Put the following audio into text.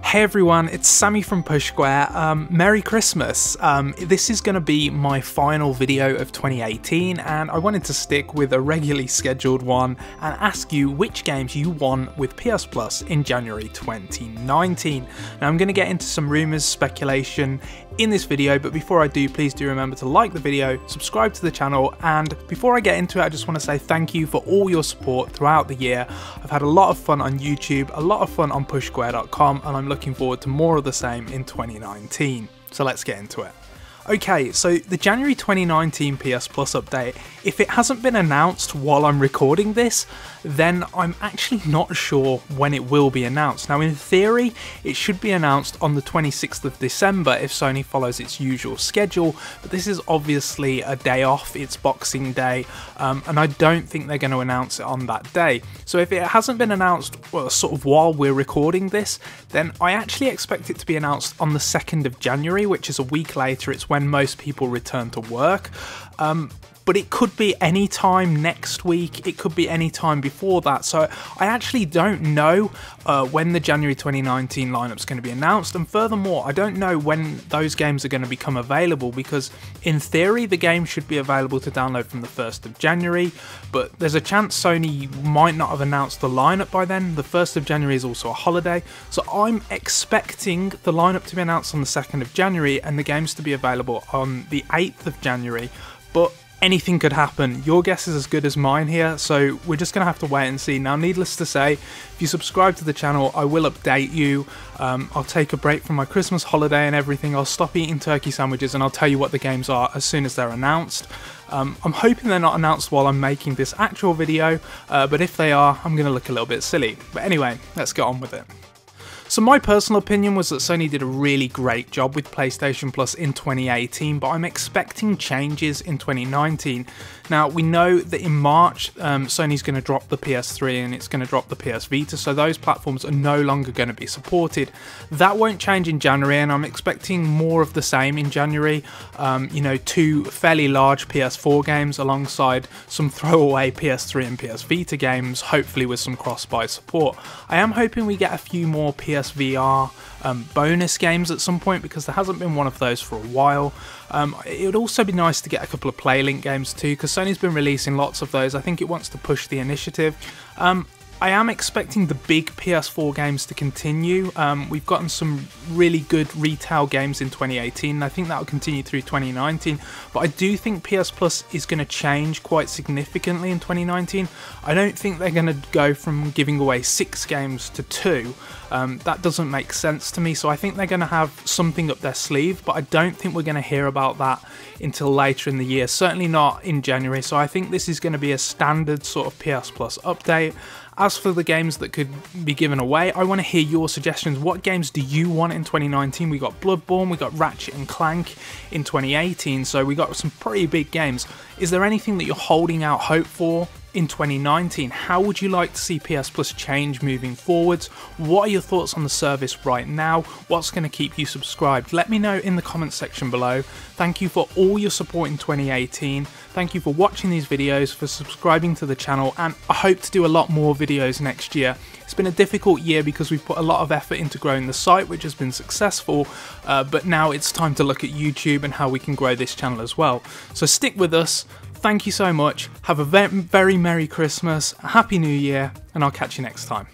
Hey everyone, it's Sammy from Push Square. Merry Christmas. This is going to be my final video of 2018 and I wanted to stick with a regularly scheduled one and ask you which games you want with PS Plus in January 2019. Now I'm going to get into some rumours, speculation in this video, but before I do, please do remember to like the video, subscribe to the channel, and before I get into it I just want to say thank you for all your support throughout the year. I've had a lot of fun on YouTube, a lot of fun on pushsquare.com, and I'm looking forward to more of the same in 2019. So let's get into it. Okay, so the January 2019 PS Plus update, if it hasn't been announced while I'm recording this, then I'm actually not sure when it will be announced. Now in theory, it should be announced on the 26th of December if Sony follows its usual schedule, but this is obviously a day off, it's Boxing Day, and I don't think they're going to announce it on that day. So if it hasn't been announced, well, sort of while we're recording this, then I actually expect it to be announced on the 2nd of January, which is a week later. It's when most people return to work. But it could be any time next week, it could be any time before that, so I actually don't know when the January 2019 lineup's going to be announced, and furthermore I don't know when those games are going to become available, because in theory the game should be available to download from the 1st of January, but there's a chance Sony might not have announced the lineup by then. The 1st of January is also a holiday, so I'm expecting the lineup to be announced on the 2nd of January and the games to be available on the 8th of January, but anything could happen. Your guess is as good as mine here, so we're just going to have to wait and see. Now, needless to say, if you subscribe to the channel, I will update you. I'll take a break from my Christmas holiday and everything. I'll stop eating turkey sandwiches and I'll tell you what the games are as soon as they're announced. I'm hoping they're not announced while I'm making this actual video, but if they are, I'm going to look a little bit silly. But anyway, let's get on with it. So my personal opinion was that Sony did a really great job with PlayStation Plus in 2018, but I'm expecting changes in 2019. Now, we know that in March, Sony's going to drop the PS3 and it's going to drop the PS Vita, so those platforms are no longer going to be supported. That won't change in January, and I'm expecting more of the same in January. You know, 2 fairly large PS4 games alongside some throwaway PS3 and PS Vita games, hopefully with some cross-buy support. I am hoping we get a few more PSVR bonus games at some point, because there hasn't been one of those for a while. It would also be nice to get a couple of PlayLink games too, because Sony's been releasing lots of those. I think it wants to push the initiative. I am expecting the big PS4 games to continue. We've gotten some really good retail games in 2018, and I think that will continue through 2019. But I do think PS Plus is going to change quite significantly in 2019. I don't think they're going to go from giving away 6 games to 2. That doesn't make sense to me, so I think they're going to have something up their sleeve, but I don't think we're going to hear about that until later in the year, certainly not in January. So I think this is going to be a standard sort of PS Plus update. As for the games that could be given away, I want to hear your suggestions. What games do you want in 2019? We got Bloodborne, we got Ratchet and Clank in 2018, so we got some pretty big games. Is there anything that you're holding out hope for in 2019? How would you like to see PS Plus change moving forwards? What are your thoughts on the service right now? What's going to keep you subscribed? Let me know in the comments section below. Thank you for all your support in 2018. Thank you for watching these videos, for subscribing to the channel, and I hope to do a lot more videos next year. It's been a difficult year because we've put a lot of effort into growing the site, which has been successful, but now it's time to look at YouTube and how we can grow this channel as well. So stick with us. Thank you so much. Have a very Merry Christmas, a Happy New Year, and I'll catch you next time.